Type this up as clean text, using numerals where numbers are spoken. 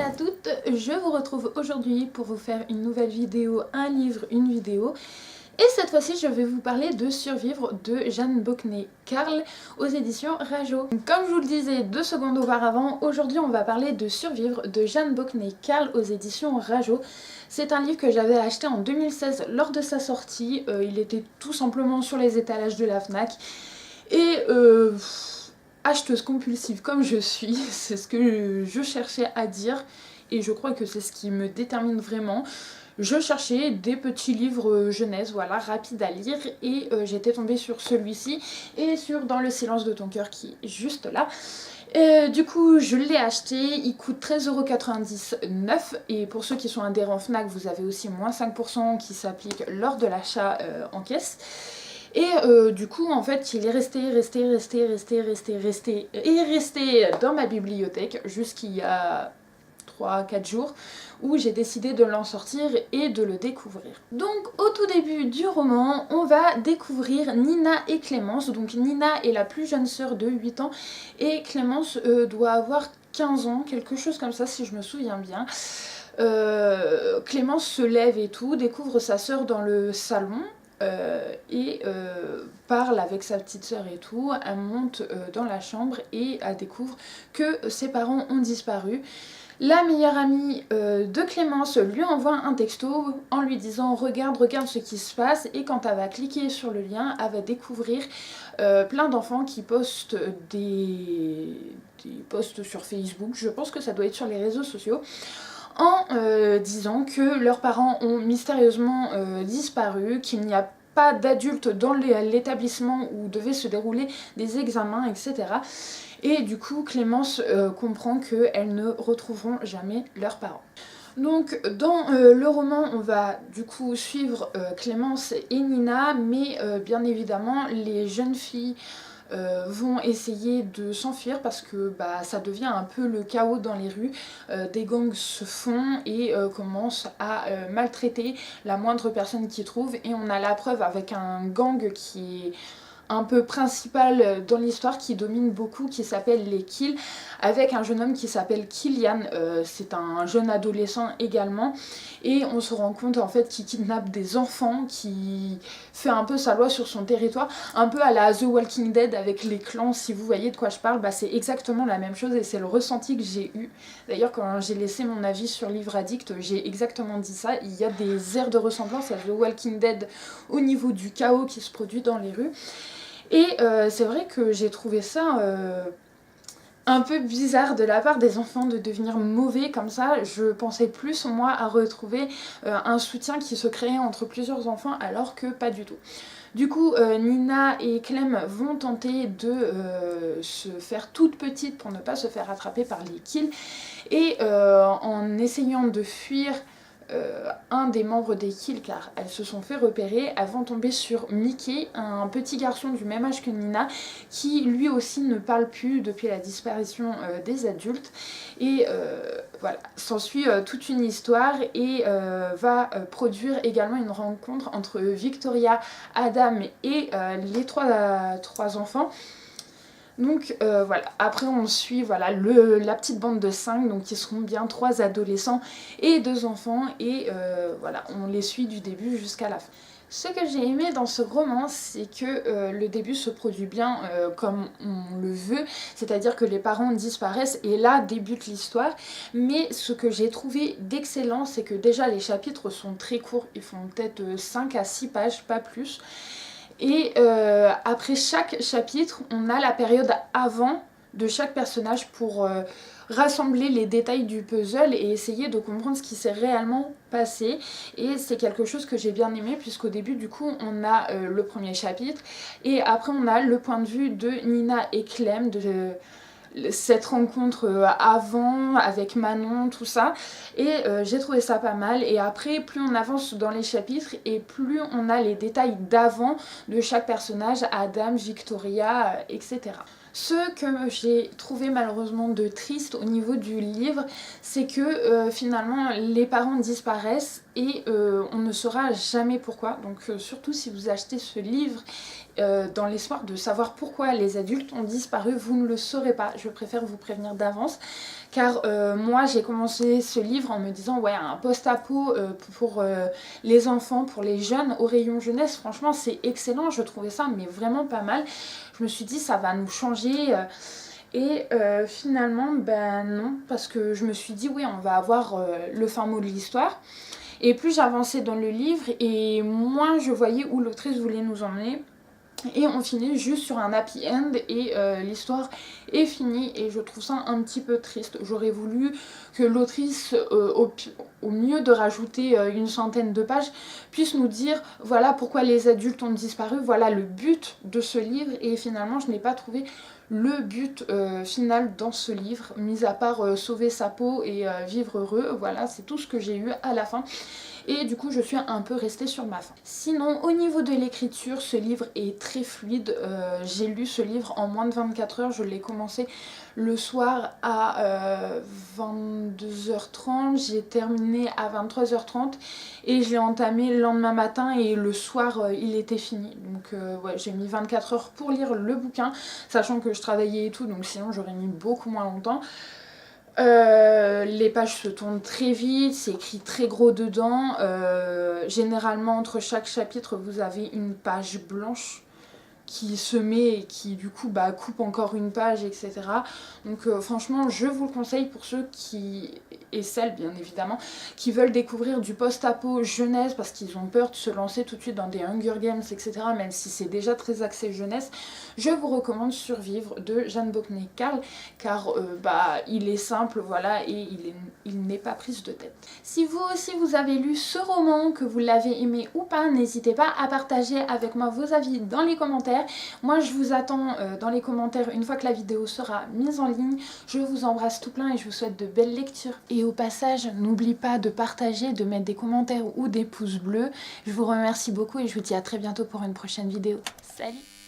à toutes, je vous retrouve aujourd'hui pour vous faire une nouvelle vidéo, un livre, une vidéo. Et cette fois-ci, je vais vous parler de Survivre de Jeanne Bocknay-Carl aux éditions Rajo. Comme je vous le disais 2 secondes auparavant, aujourd'hui on va parler de Survivre de Jeanne Bocknay-Carl aux éditions Rajo. C'est un livre que j'avais acheté en 2016 lors de sa sortie. Il était tout simplement sur les étalages de la Fnac. Et acheteuse compulsive comme je suis, c'est ce que je cherchais à dire. Et je crois que c'est ce qui me détermine vraiment. Je cherchais des petits livres jeunesse, voilà, rapides à lire, et j'étais tombée sur celui-ci et sur Dans le silence de ton cœur qui est juste là. Du coup je l'ai acheté, il coûte 13,99 € et pour ceux qui sont adhérents Fnac, vous avez aussi moins 5% qui s'applique lors de l'achat en caisse. Et du coup en fait il est resté dans ma bibliothèque jusqu'il y a 3-4 jours où j'ai décidé de l'en sortir et de le découvrir. Donc au tout début du roman, on va découvrir Nina et Clémence. Donc Nina est la plus jeune sœur de 8 ans et Clémence doit avoir 15 ans, quelque chose comme ça si je me souviens bien. Clémence se lève et tout, découvre sa sœur dans le salon. Parle avec sa petite sœur et tout, elle monte dans la chambre et elle découvre que ses parents ont disparu. La meilleure amie de Clémence lui envoie un texto en lui disant regarde ce qui se passe, et quand elle va cliquer sur le lien, elle va découvrir plein d'enfants qui postent des posts sur Facebook, je pense que ça doit être sur les réseaux sociaux, en disant que leurs parents ont mystérieusement disparu, qu'il n'y a pas d'adultes dans l'établissement où devaient se dérouler des examens, etc. Et du coup Clémence comprend qu'elles ne retrouveront jamais leurs parents. Donc dans le roman on va du coup suivre Clémence et Nina, mais bien évidemment les jeunes filles vont essayer de s'enfuir parce que ça devient un peu le chaos dans les rues. Des gangs se font et commencent à maltraiter la moindre personne qu'ils trouvent, et on a la preuve avec un gang qui est un peu principal dans l'histoire, qui domine beaucoup, qui s'appelle les Kills, avec un jeune homme qui s'appelle Killian, c'est un jeune adolescent également, et on se rend compte en fait qu'il kidnappe des enfants, qui fait un peu sa loi sur son territoire, un peu à la The Walking Dead avec les clans, si vous voyez de quoi je parle. C'est exactement la même chose et c'est le ressenti que j'ai eu. D'ailleurs quand j'ai laissé mon avis sur Livre Addict, j'ai exactement dit ça, il y a des airs de ressemblance à The Walking Dead au niveau du chaos qui se produit dans les rues. Et c'est vrai que j'ai trouvé ça un peu bizarre de la part des enfants de devenir mauvais comme ça. Je pensais plus moi à retrouver un soutien qui se créait entre plusieurs enfants, alors que pas du tout. Du coup Nina et Clem vont tenter de se faire toute petite pour ne pas se faire attraper par les Kills, et en essayant de fuir un des membres des Kills, car elles se sont fait repérer, elles vont tomber sur Mickey, un petit garçon du même âge que Nina, qui lui aussi ne parle plus depuis la disparition des adultes. Et voilà, s'ensuit toute une histoire, et va produire également une rencontre entre Victoria, Adam et les trois enfants. Donc voilà, après on suit la petite bande de 5, donc qui seront bien 3 adolescents et 2 enfants, et voilà, on les suit du début jusqu'à la fin. Ce que j'ai aimé dans ce roman, c'est que le début se produit bien comme on le veut, c'est-à-dire que les parents disparaissent et là débute l'histoire. Mais ce que j'ai trouvé d'excellent, c'est que déjà les chapitres sont très courts, ils font peut-être 5 à 6 pages, pas plus. Et après chaque chapitre, on a la période avant de chaque personnage pour rassembler les détails du puzzle et essayer de comprendre ce qui s'est réellement passé. Et c'est quelque chose que j'ai bien aimé, puisqu'au début du coup on a le premier chapitre, et après on a le point de vue de Nina et Clem, de cette rencontre avant avec Manon, tout ça, et j'ai trouvé ça pas mal. Et après plus on avance dans les chapitres et plus on a les détails d'avant de chaque personnage, Adam, Victoria, etc. Ce que j'ai trouvé malheureusement de triste au niveau du livre, c'est que finalement les parents disparaissent et on ne saura jamais pourquoi. Donc surtout si vous achetez ce livre dans l'espoir de savoir pourquoi les adultes ont disparu, vous ne le saurez pas. Je préfère vous prévenir d'avance. Car moi j'ai commencé ce livre en me disant ouais, un post-apo pour les enfants, pour les jeunes au rayon jeunesse, franchement c'est excellent, je trouvais ça mais vraiment pas mal. Je me suis dit ça va nous changer et finalement ben non, parce que je me suis dit oui, on va avoir le fin mot de l'histoire. Et plus j'avançais dans le livre et moins je voyais où l'autrice voulait nous emmener. Et on finit juste sur un happy end et l'histoire est finie et je trouve ça un petit peu triste. J'aurais voulu que l'autrice, au mieux de rajouter une centaine de pages, puisse nous dire voilà pourquoi les adultes ont disparu, voilà le but de ce livre, et finalement je n'ai pas trouvé le but final dans ce livre, mis à part sauver sa peau et vivre heureux. Voilà, c'est tout ce que j'ai eu à la fin. Et du coup je suis un peu restée sur ma faim. Sinon au niveau de l'écriture, ce livre est très fluide. J'ai lu ce livre en moins de 24 heures. Je l'ai commencé le soir à 22h30, j'ai terminé à 23h30 et je l'ai entamé le lendemain matin et le soir il était fini. Donc ouais, j'ai mis 24 heures pour lire le bouquin, sachant que je travaillais et tout, donc sinon j'aurais mis beaucoup moins longtemps. Les pages se tournent très vite, c'est écrit très gros dedans. Généralement entre chaque chapitre vous avez une page blanche qui se met et qui du coup bah, coupe encore une page, etc. Donc franchement je vous le conseille pour ceux qui, et celles bien évidemment, qui veulent découvrir du post-apo jeunesse parce qu'ils ont peur de se lancer tout de suite dans des Hunger Games, etc. Même si c'est déjà très axé jeunesse, je vous recommande Survivre de Jeanne Bockné-Carl, car bah, il est simple, voilà, et il n'est pas prise de tête. Si vous aussi vous avez lu ce roman, que vous l'avez aimé ou pas, n'hésitez pas à partager avec moi vos avis dans les commentaires. Moi je vous attends dans les commentaires une fois que la vidéo sera mise en ligne. Je vous embrasse tout plein et je vous souhaite de belles lectures. Et au passage, n'oublie pas de partager, de mettre des commentaires ou des pouces bleus. Je vous remercie beaucoup et je vous dis à très bientôt pour une prochaine vidéo. Salut!